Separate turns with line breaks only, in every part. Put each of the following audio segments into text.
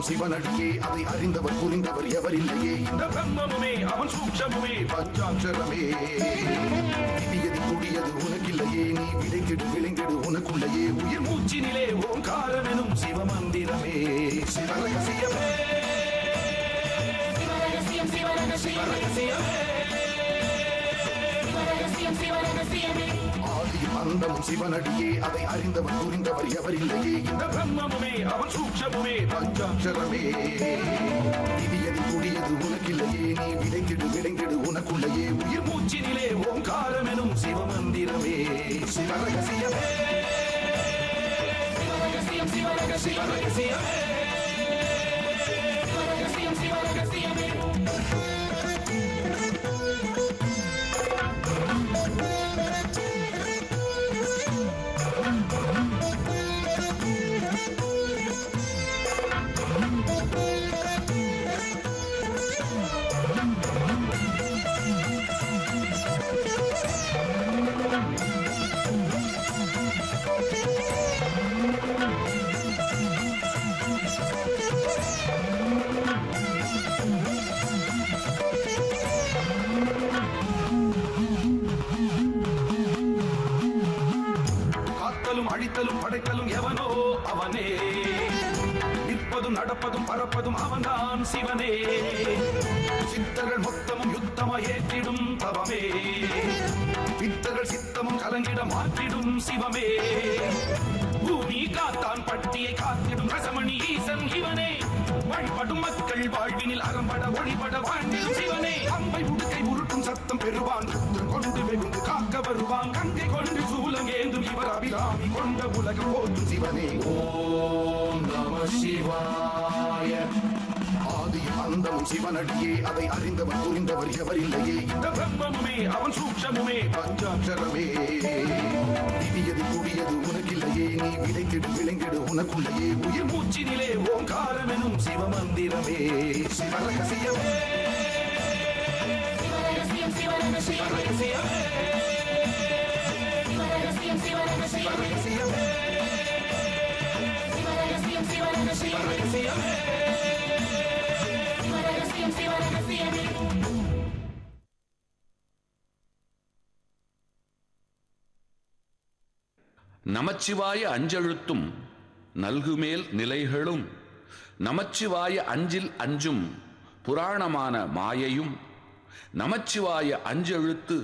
சிவனடியே அதை அறிந்தவர் புரிந்தவர் எவரில்லையே இந்த பிரம்மமுமே அவன் சூட்சமுமே பஞ்சாட்சரமே விதியதி கூடியது உனக்கில்லையே நீ விடைகெடு விளைங்கெடு உனக்குள்ளையே உயிர் மூச்சினிலே ஓங்காரமெனும் சிவமந்திரமே சிவரகசியமே ஆதியும் அந்தமும் சிவனடியே அதை அறிந்தவர் புரிந்தவர் எவரில்லையே இந்த பிரம்மமுமே அவன் சூட்சமுமே பஞ்சாட்சரமே விதியதி கூடியது உனக்கில்லையே நீ விடைகெடு விளைங்கெடு உனக்குள்ளையே உயிர் மூச்சினிலே ஓங்காரமெனும் சிவமந்திரமே சிவரகசியமே சிவரகசியமே அழித்தலும் படைத்தலும் எவனோ அவனே நிற்பதும் நடப்பதும் பறப்பதும் அவன்தான் சிவனே சித்தர்கள் மொத்தமும் யுத்தமா ஏற்றிடும் தவமே பித்தர்கள் சித்தமும் கலங்கிட மாற்றிடும் சிவமே பூமி காத்தான் பட்டியை காத்திடும் ரசமணி ஈசன் இவனே வழிபடும் மக்கள் வாழ்வினில் அறம்பட ஒளிபட வாழ்ந்திடும் சிவனே அம்பை உடுக்கை உருட்டும் சத்தம் பெறுவான் கொண்டு வெகுண்டு காக்க வருவான் கங்கை கொண்டு சூலம் ஏந்தும் இவர் அபிராமி கொண்ட உலகம் போற்றும் சிவனே ஓம் நம சிவாய ஆதியும் அந்தமும் சிவனடியே அதை அறிந்தவர் புரிந்தவர் எவரில்லையே இந்த பிரம்மமுமே அவன் சூட்சமுமே பஞ்சாட்சரமே விதியது கூடியது உனக்கில்லையே நீ விடைகெடு விளைங்கெடு உனக்குள்ளையே உயிர் மூச்சினிலே ஓங்காரமெனும் சிவமந்திரமே சிவரகசியமே சிவரகசியமே
நமச்சிவாய அஞ்செழுத்தும் நல்குமேல் நிலைகளும் நமச்சிவாய அஞ்சில் அஞ்சும் புராணமான மாயையும் நமச்சிவாய அஞ்செழுத்து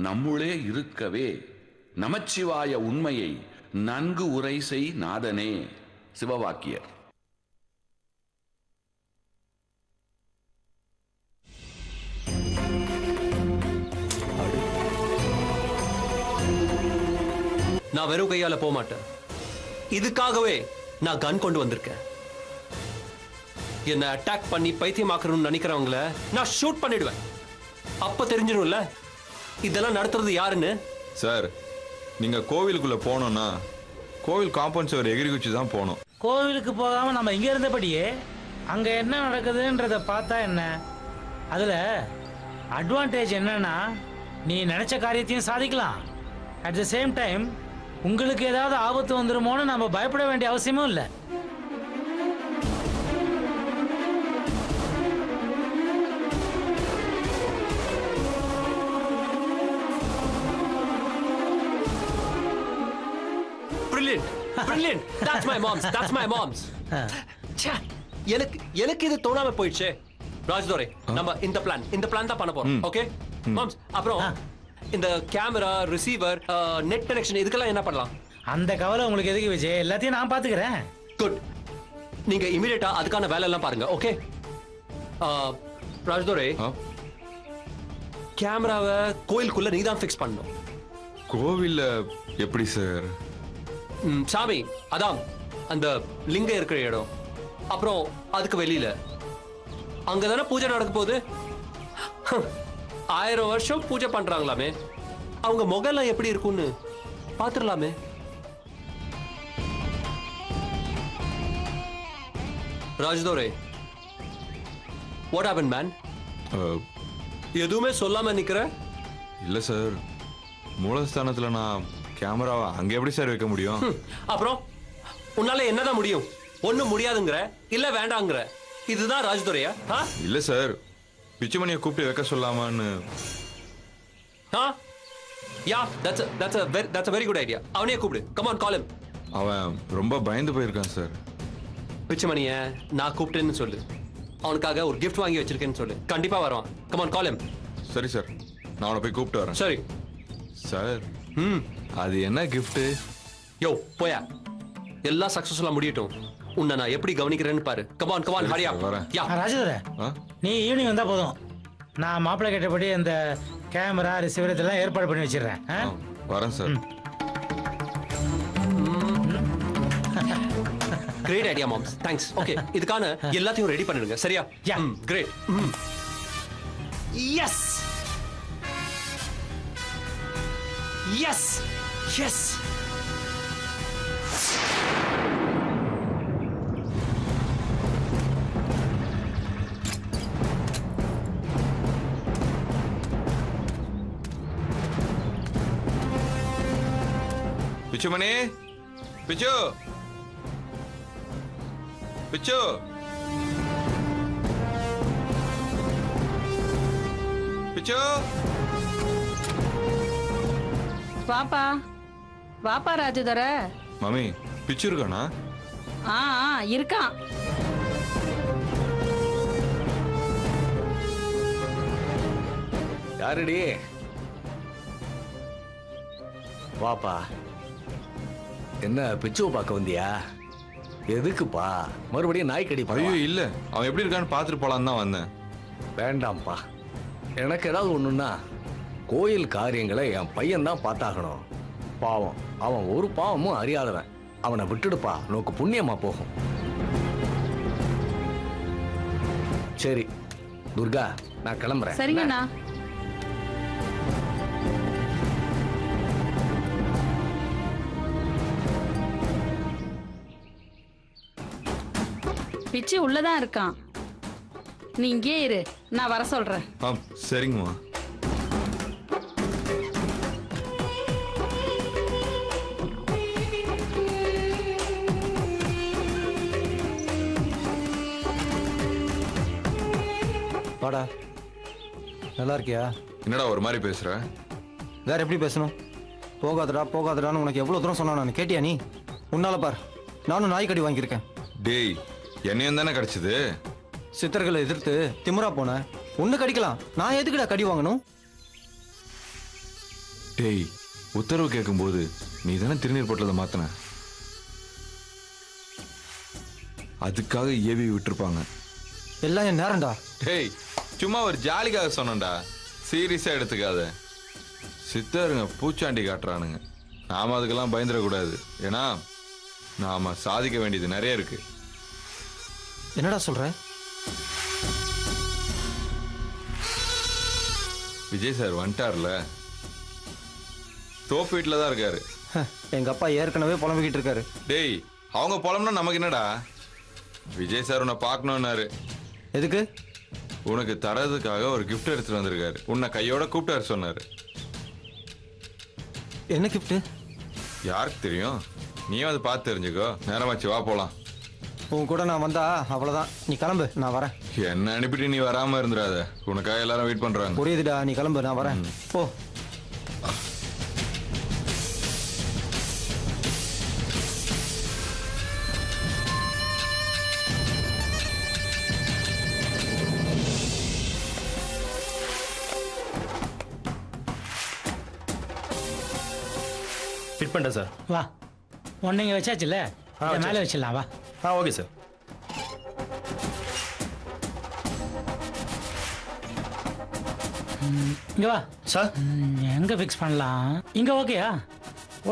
நம்முளே இருக்கவே நமச்சிவாய உண்மையை நன்கு உரை செய் நாதனே. சிவவாக்கியர்.
நான் வெறும் கையால போக மாட்டேன். இதுக்காகவே நான் கன் கொண்டு வந்திருக்கேன். என்ன அட்டாக் பண்ணி பைத்தியமாக்கணும்னு நினைக்கிறவங்கள நான் ஷூட் பண்ணிடுவேன். அப்ப தெரிஞ்சிடும்ல இதெல்லாம் நடத்துறது யாருன்னு.
சார், நீங்க கோவிலுக்குள்ள போனோம்னா கோவில் காம்பவுண்ட் சுவர் எகிரி குச்சி தான் போகணும்.
கோவிலுக்கு போகாம நம்ம இங்க இருந்தபடியே அங்க என்ன நடக்குதுன்றத பார்த்தா என்ன? அதுல அட்வான்டேஜ் என்னன்னா நீ நினைச்ச காரியத்தையும் சாதிக்கலாம். அட் த சேம் டைம் உங்களுக்கு ஏதாவது ஆபத்து வந்துருமோன்னு நம்ம பயப்பட வேண்டிய அவசியமும் இல்லை.
Brilliant, brilliant. That's my mom's. That's my mom's. எனக்கு இது தோணாம போயிடுச்சே. ராஜ்தோரே, நம்ம இந்த பிளான் தான் பண்ண போறோம். ஓகே மாம்ஸ், அப்புறம் இந்த கேமரா, ரிசீவர், நெட் கனெக்ஷன் இதுக்கெல்லாம் என்ன பண்ணலாம்?
அந்த கவலை உங்களுக்கு எதுக்கு விஜய்? எல்லாத்தையும் நான் பாத்துக்கிறேன்.
குட். நீங்க இமிடியேட்டா அதுக்கான வேலை எல்லாம் பாருங்க. ஓகே ராஜ்தோரே, கேமராவை கோயிலுக்குள்ள நீ தான் ஃபிக்ஸ் பண்ணணும்.
கோவில்ல எப்படி சார்?
சாமி, அதான் அந்த லிங்கம் இருக்கிற இடம், அப்புறம் அதுக்கு வெளியில அங்கதானே பூஜை நடக்க போகுது. 1000 வருஷம் பூஜை பண்றாங்களாமே, அவங்க முகெல்லாம் எப்படி இருக்கும்னு பாத்துடலாமே. ராஜ்தோரே, வாட் ஹேப்பன் மேன்? எதுவுமே சொல்லாம நிக்கிற?
இல்ல சார், மூலஸ்தானத்துல நான் கேமராவை அங்க எப்படி சார் வைக்க முடியும்?
அப்புறம் உன்னால என்னதான் முடியும்? ஒண்ணு முடியாதுங்கிற இல்ல வேண்டாங்கிற. இதுதான் ராஜதுரையா?
இல்ல சார், பிச்சுமணியை கூப்பிட்டு வைக்க சொல்லாமான்னு.
யா, that's a very good idea. அவனே கூப்பிடு. Come on, call him.
அவன் ரொம்ப பயந்து போயிருக்கான் சார்.
பிச்சுமணிய நான் கூப்பிட்டேன்னு சொல்லு. அவனுக்காக ஒரு gift வாங்கி வச்சிருக்கேன்னு சொல்லு. கண்டிப்பா வருவான். Come on, call him.
சரி சார், நான் அவனை போய் கூப்பிட்டு வரேன்.
சரி
சார், அது என்ன gift?
யோ போயா, எல்லாம் சக்சஸ்ஃபுல்லா முடியட்டும். உன்னை நான் எப்படி கவனிக்கிறேன்னு பாரு. Come on come on Hariya. Yeah
Rajadurai, நீ ஈவினிங் வந்தா போதும். நான் மாப்பிள்ளை கேட்டபடி அந்த கேமரா ரிசீவர் இதெல்லாம் ஏற்பாடு பண்ணி வச்சிடுறேன்.
வரேன் சார்.
கிரேட் ஐடியா மாம்ஸ், தேங்க்ஸ். ஓகே, இதுக்கான எல்லாத்தையும் ரெடி பண்ணிடுங்க. சரியா?
Yeah
great. Yes yes yes.
Pichumani, Pichu Pichu. பிச்சு,
வாப்பா வாப்பா ராஜதுர.
மாமி, பிச்சு இருக்கானா?
ஆ இருக்கான்.
யாருடி? வாப்பா. என்ன பிச்சுவை பார்க்க வந்தியா? எதுக்குப்பா மறுபடியும் நாய்க்கடி?
ஐயோ இல்ல, அவன் எப்படி இருக்கான்னு பார்த்துட்டு போலான்னு தான் வந்தேன்.
வேண்டாம்ப்பா, எனக்கு ஏதாவது ஒண்ணுன்னா கோயில் காரியங்களை என் பையன் தான் பார்த்தாகணும். பாவம், அவன் ஒரு பாவமும் அறியாதவன். அவனை விட்டுடுப்பா, நோக்கு புண்ணியமா போகும். சரி துர்கா, நான் கிளம்புறேன்.
சரிங்கண்ணா. பிச்சு உள்ளதான் இருக்கான். நீ இங்கே இரு, நான் வர சொல்றேன்.
சரிங்கம்மா.
வாடா, நல்லா இருக்கியா?
என்னடா ஒரு மாதிரி பேசுற?
வேற எப்படி பேசணும்? போகாதடா போகாதடான்னு உனக்கு எவ்வளவு தூரம் சொன்னா நான் கேட்டியா நீ? உன்னால பார், நானும் நாய்க்கடி வாங்கியிருக்கேன்.
டேய், என்னையும் தானே கிடைச்சது.
சித்தர்களை எதிர்த்து திமுறா போன உன்னை கடிக்கலாம், நான் எதுக்குடா கடி வாங்கணும்?
டேய், உத்தரவு கேட்கும்போது நீ தானே திருநீர் போட்டதை மாத்தின. அதுக்காக ஏவி விட்டுருப்பாங்க.
எல்லாம் என் நேரம்டா.
டேய், சும்மா ஒரு ஜாலிக்காக சொன்னேன்டா, சீரியஸா எடுத்துக்காத. சித்தருங்க பூச்சாண்டி காட்டுறானுங்க. நாம அதுக்கெல்லாம் பயந்துடக்கூடாது. ஏன்னா நாம சாதிக்க வேண்டியது நிறைய இருக்கு.
என்னடா சொல்ற?
விஜய் சார் வந்துட்டார்ல, தோப்பு வீட்டில் தான் இருக்காரு.
எங்க அப்பா ஏற்கனவே புலம்பிக்கிட்டு இருக்காரு.
டேய், அவங்க புலம்புனா நமக்கு என்னடா? விஜய் சார் உன்னை பார்க்கணும்னாரு.
எதுக்கு?
உனக்கு தரதுக்காக ஒரு கிஃப்ட் எடுத்துட்டு வந்திருக்காரு. உன்னை கையோட கூப்பிட்டாரு சொன்னாரு.
என்ன கிஃப்ட்?
யாருக்கு தெரியும்? நீயும் அதை பார்த்து தெரிஞ்சுக்கோ. நேரமாச்சு, வா போலாம்.
உன் கூட நான் வந்தா அவ்வளவுதான். நீ கிளம்பு, நான் வரேன்.
என்ன அனுப்பிட்டு நீ வராம இருந்துடாத. உனக்காக எல்லாரும் வெயிட் பண்றாங்க.
புரியுதுடா, நீ கிளம்பு, நான் வரேன். போ.
ஃபிட் பண்ணிட்டேன் சார்.
வா, ஒன்றைங்க வச்சாச்சுல்ல, மேலே வச்சிடலாம். வா.
Okay sir.
இங்கே வா
சார்.
எங்கே ஃபிக்ஸ் பண்ணலாம்? இங்கே ஓகேயா?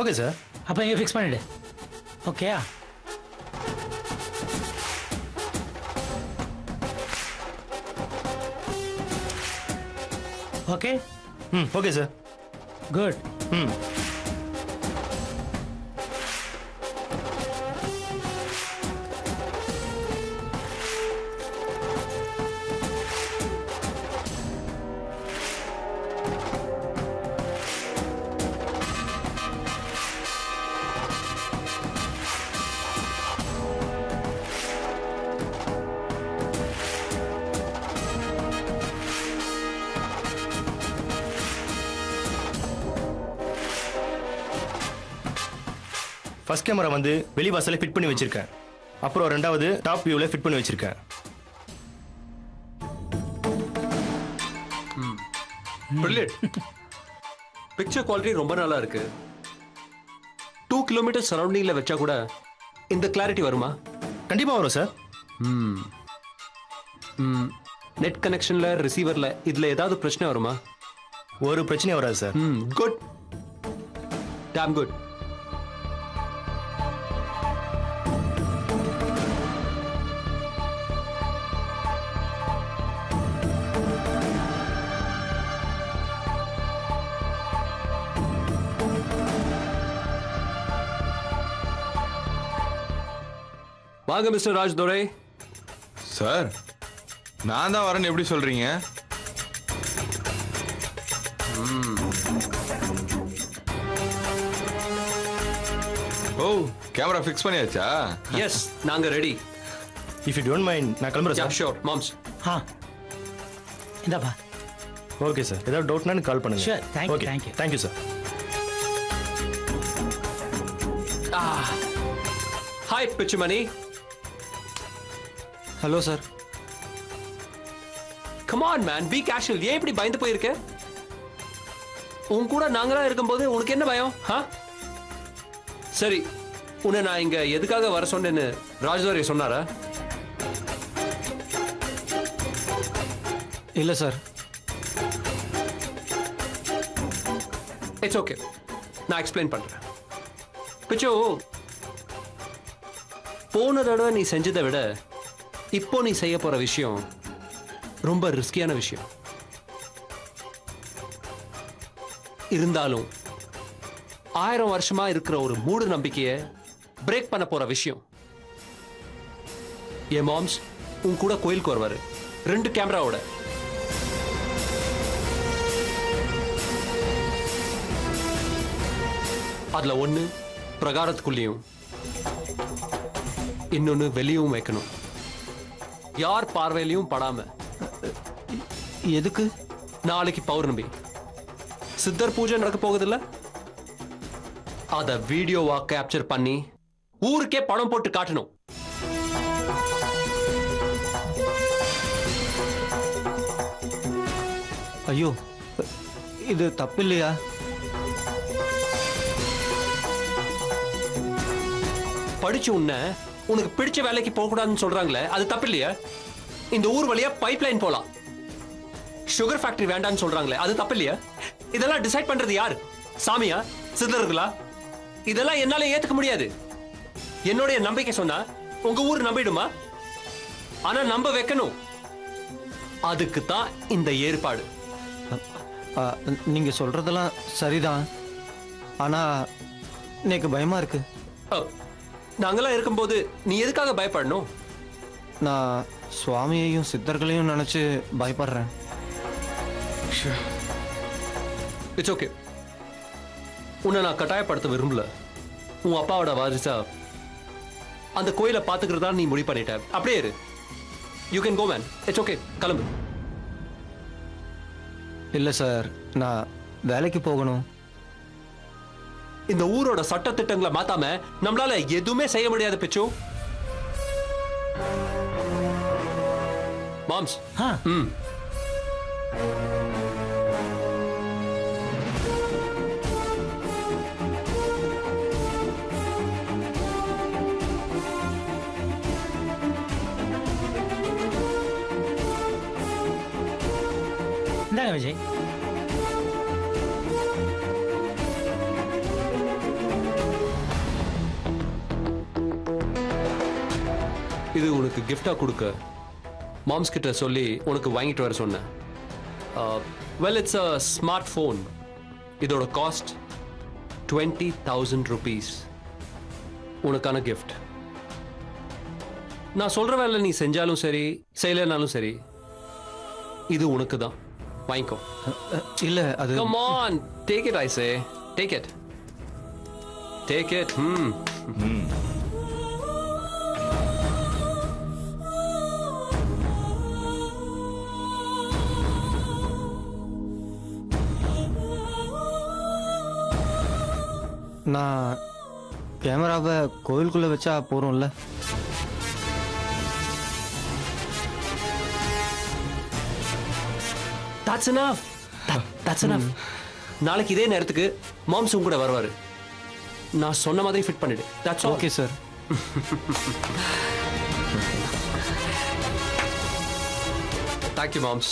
Okay sir.
அப்போ இங்கே ஃபிக்ஸ் பண்ணிவிடு. ஓகேயா? Okay.
Okay sir.
Good.
First camera வந்து வெளிவாசல ஃபிட் பண்ணி வச்சிருக்கேன். அப்புறம் ரெண்டாவது டாப் வியூவில் ஃபிட் பண்ணி வச்சிருக்கேன்.
பிக்சர் குவாலிட்டி ரொம்ப நல்லா இருக்கு. 2 கிலோமீட்டர் சரௌண்டிங்ல வச்சா கூட இந்த கிளாரிட்டி வருமா?
கண்டிப்பாக வரும் சார்.
நெட் கனெக்ஷன்ல ரிசீவர்ல இதுல ஏதாவது பிரச்சனை வருமா?
ஒரு பிரச்சனையும் வராது சார்.
Good, damn good. வாங்க மிஸ்டர் ராஜ் துரை.
சார், நான் தான் வரேன்னு எப்படி சொல்றீங்க? ஓ, கேமரா ஃபிக்ஸ் பண்ணியாச்சா?
எஸ், நாங்க ready.
If you don't mind நான் கிளம்புறேன் சார்.
ஷோர் மாம்ஸ்.
இந்தாப்பா.
ஓகே சார், ஏதாவது டவுட்னா கால் பண்ணுங்க.
Sure, thank you,
okay,
thank you.
Thank you sir.
Hi Pichumani.
Hello sir.
Come on man, be casual. ஏன் இப்படி பயந்து போயிருக்க? உன் கூட நாங்களா இருக்கும்போது உனக்கு என்ன பயம்? சரி, உன்னை நான் இங்க எதுக்காக வர சொன்னேன்னு ராஜ்துரை சொன்னாரா?
இல்லை சார்.
இட்ஸ் ஓகே, நான் எக்ஸ்பிளைன் பண்றேன். பிச்சு, போன தடவை நீ செஞ்சதை விட இப்போ நீ செய்ய போற விஷயம் ரொம்ப ரிஸ்கியான விஷயம். இருந்தாலும் 1000 வருஷமா இருக்கிற ஒரு மூட நம்பிக்கையை பிரேக் பண்ண போற விஷயம். என் மாம்ஸ் உன் கூட கோயிலுக்கு வருவாரு, 2 கேமராவோட. அதுல ஒண்ணு பிரகாரத்துக்குள்ளேயும் இன்னொன்னு வெளியும் வைக்கணும், யார் பார்வையிலையும் படாம.
எதுக்கு?
நாளைக்கு பௌர்ணமி சித்தர் பூஜை நடக்க போகுதுல்ல, அத வீடியோவா கேப்சர் பண்ணி ஊருக்கே படம் போட்டு காட்டணும்.
ஐயோ, இது தப்பு இல்லையா?
படிச்சு உனக்கு பிடிச்ச வேலைக்கு போக கூடாதுன்னு சொல்றாங்களே, அது தப்பு இல்லையா? இந்த ஊர் வழியா பைப்லைன் போலாம், சுகர் ஃபேக்டரி வேண்டாம்னு சொல்றாங்களே, அது தப்பு இல்லையா? இதெல்லாம் டிசைட் பண்றது யார்? சாமியா, சித்தர்களா? இதெல்லாம் என்னால ஏத்துக்க முடியாது. என்னுடைய நம்பிக்கை சொன்னா உங்க ஊர் நம்பிடுமா? ஆனா நம்ப வைக்கணும். அதுக்கு தான் இந்த ஏற்பாடு.
நீங்க சொல்றதெல்லாம் சரிதான், ஆனா எனக்கு பயமா இருக்கு.
நாங்கெல்லாம் இருக்கும்போது நீ எதுக்காக பயப்படணும்?
நான் சுவாமியையும் சித்தர்களையும் நினைச்சு பயப்படுறேன்.
இட்ஸ் ஓகே, உன்னை நான் கட்டாயப்படுத்த விரும்பல. உன் அப்பாவோட வாரிசா அந்த கோயிலை பாத்துக்கிறதா நீ முடிவு பண்ணிட்ட. அப்படியே இரு. You can go man. It's okay, கிளம்பு.
இல்லை சார், நான் வேலைக்கு போகணும்.
இந்த ஊரோட சட்ட திட்டங்களை மாத்தாம நம்மளால எதுவுமே செய்ய முடியாது பிச்சு. மாம்ஸ்.
இந்தாங்க விஜய்.
இது உனக்கு கிஃப்டா கொடுக்க மாம்ஸ் கிட்ட சொல்லி உனக்கு வாங்கிட்டு வர சொன்னேன். Well, it's a smart phone. இதோட காஸ்ட் 20,000 rupees. உனக்கான கிஃப்ட். நான் சொல்ற வேலை நீ செஞ்சாலும் சரி செய்யலனாலும் சரி, இது உனக்கு தான். வாங்கிக்கோ.
இல்ல, அது
Come on, take it, I say. Take it. Take it.
நான் கேமராவை கோயிலுக்குள்ளே வச்சா போகிறோம்ல?
That's enough. That's enough. நாளைக்கு இதே நேரத்துக்கு மாம்ஸ் கூட வருவாரு. நான் சொன்ன மாதிரி ஃபிட் பண்ணிடு. That's all.
Okay sir.
Thank you, moms.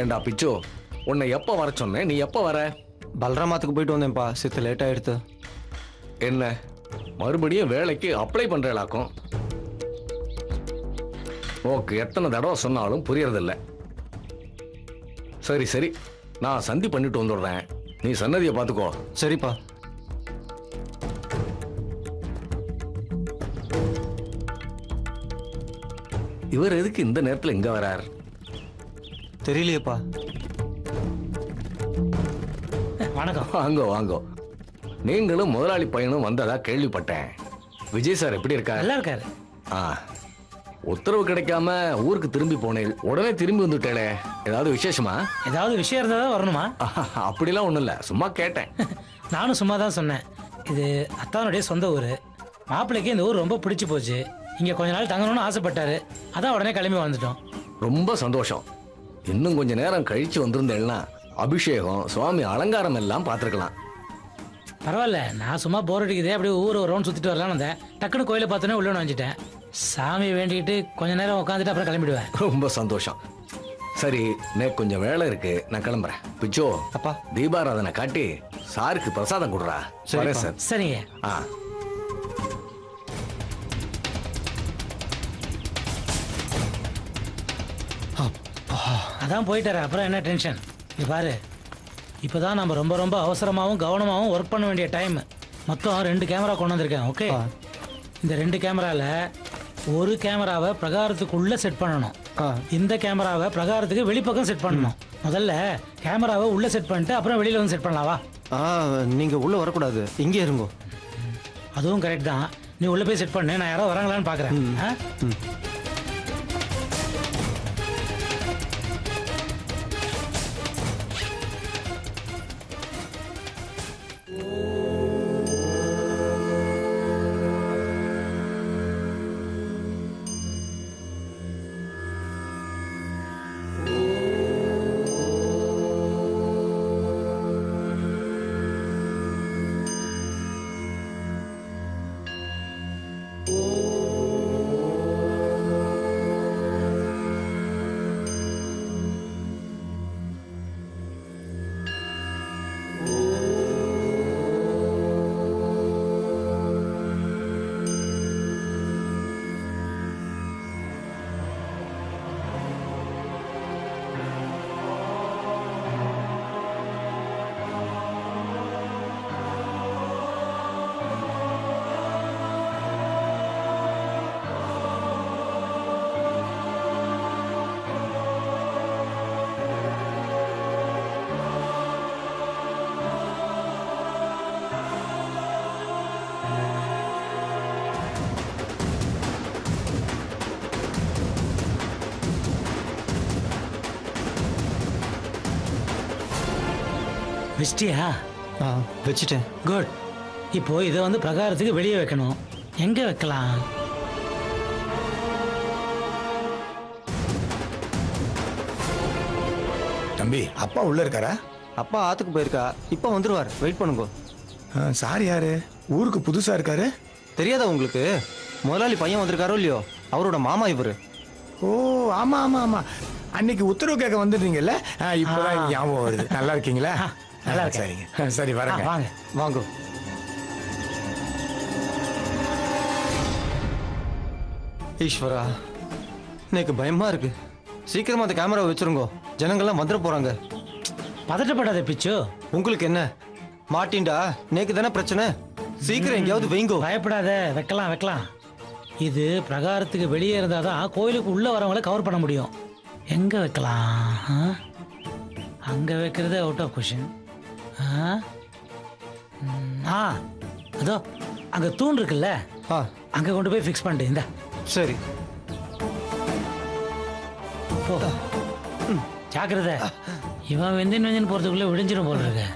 ஏண்டா பிச்சு, உன்னை எப்போ வர சொன்னேன்? நீ எப்போ வர?
பல்ராமாத்துக்கு போயிட்டு வந்தேன்ப்பா, சித்த லேட் ஆயிடுத்து.
என்ன மறுபடியும் வேலைக்கு அப்ளை பண்றேளாக்கும்? ஓகே, எத்தனை தடவை சொன்னாலும் புரியறதில்ல. சரி சரி, நான் சந்தி பண்ணிட்டு வந்துடுறேன், நீ சன்னதியை பார்த்துக்கோ.
சரிப்பா.
இவர் எதுக்கு இந்த நேரத்தில் இங்க வரார்?
தெரியலையேப்பா.
வணக்கம்.
வாங்கோ வாங்கோ. நீங்களும் முதலாளி பையனும் வந்ததா கேள்விப்பட்டேன். விஜய் சார் எப்படி இருக்கார்?
நல்லா இருக்காரு.
உத்தரவு கிடைக்காம ஊருக்கு திரும்பி போனேன், உடனே திரும்பி வந்துட்டேளே, ஏதாவது விசேஷமா?
ஏதாவது விஷயம் இருந்தா தான் வரணுமா?
அப்படிலாம் ஒண்ணும் இல்ல, சும்மா கேட்டேன்.
நானும் சும்மா தான் சொன்னேன். இது அத்தானுடைய சொந்த ஊர். மாப்பிள்ளைக்கு இந்த ஊர் ரொம்ப பிடிச்சி போச்சு. இங்க கொஞ்ச நாள் தங்கணும்னு ஆசைப்பட்டாரு. அதான் உடனே கிளம்பி வந்துட்டோம்.
ரொம்ப சந்தோஷம். இன்னும் கொஞ்ச நேரம் கழிச்சு வந்திருந்தேன்னா அபிஷேகம், சுவாமி அலங்காரம் எல்லாம் பார்த்துருக்கலாம்.
பரவாயில்ல, நான் சும்மா போர் அடிக்குதே, அப்படியே ஊர் ஒரு ரவுண்ட் சுத்திட்டு வரலான்னு வந்தேன். டக்குன்னு கோயிலை பார்த்தோன்னே உள்ள வந்துட்டேன். சாமி வேண்டிக்கிட்டு கொஞ்ச நேரம் உட்காந்துட்டு அப்புறம் கிளம்பிடுவேன்.
ரொம்ப சந்தோஷம். சரி, எனக்கு கொஞ்சம் வேலை இருக்கு, நான் கிளம்புறேன். பிச்சோ
அப்பா,
தீபாராதனை காட்டி சாருக்கு பிரசாதம் கொடுறா.
சரி
சார்.
சரிங்க. அதான் போயிட்டாரு, அப்புறம் என்ன டென்ஷன்? இது பாரு, இப்போதான் நம்ம ரொம்ப ரொம்ப அவசரமாகவும் கவனமாகவும் ஒர்க் பண்ண வேண்டிய டைம். மொத்தம் 2 கேமரா கொண்டு வந்திருக்கேன். ஓகே, இந்த 2 கேமராவில் ஒரு கேமராவை பிரகாரத்துக்குள்ள செட் பண்ணணும். இந்த கேமராவை பிரகாரத்துக்கு வெளிப்பக்கம் செட் பண்ணணும். முதல்ல கேமராவை உள்ள செட் பண்ணிட்டு அப்புறம் வெளியில வந்து செட் பண்ணலாவா?
நீங்க உள்ள வரக்கூடாது, இங்கே இருங்கோ.
அதுவும் கரெக்ட் தான். நீ உள்ள போய் செட் பண்ணு, நான் யாராவது வராங்களான்னு பாக்குறேன். வச்சிட்டியா?
வச்சுட்டேன்.
குட். இப்போ இதை வந்து பிரகாரத்துக்கு வெளியே வைக்கணும். எங்க வைக்கலாம்?
தம்பி, அப்பா உள்ள இருக்காரா?
அப்பா ஆத்துக்கு போயிருக்கா, இப்போ வந்துருவார், வெயிட் பண்ணுங்க.
சார் யாரு? ஊருக்கு புதுசா இருக்காரு.
தெரியாதா உங்களுக்கு? முதலாளி பையன் வந்திருக்காரோ இல்லையோ, அவரோட மாமா இவரு.
ஓ ஆமா ஆமா ஆமா, அன்னைக்கு உத்தரவு கேட்க வந்துடுறீங்கல்ல, இப்பதான் ஞாபகம் வருது. நல்லா இருக்கீங்களா?
நல்லா இருக்கு.
சரிங்க, சரி வரேங்க.
வாங்க
வாங்க. ஈஸ்வரா, எனக்கு பயமா இருக்கு. சீக்கிரமா அந்த கேமரா வச்சிருங்க, ஜனங்கள்லாம் வந்துட போறாங்க.
பதட்டப்படாத பிச்சு.
உங்களுக்கு என்ன மாட்டின்டா? நேக்கு தானே பிரச்சனை. சீக்கிரம் எங்கேயாவது வைங்கோ.
பயப்படாத, வைக்கலாம் வைக்கலாம். இது பிரகாரத்துக்கு வெளியே இருந்தால் தான் கோயிலுக்கு உள்ளே வரவங்கள கவர் பண்ண முடியும். எங்கே வைக்கலாம்? அங்கே வைக்கிறது அவுட் ஆஃப் கொஷின். அதோ அங்கே தூண் இருக்குல்ல, அங்கே கொண்டு போய் ஃபிக்ஸ் பண்ணிட்டு இந்த.
சரி.
ஜாக்கிரதை, இவன் வெந்தின் வெந்தின் போகிறதுக்குள்ளே விடிஞ்சிடும் போல இருக்கு.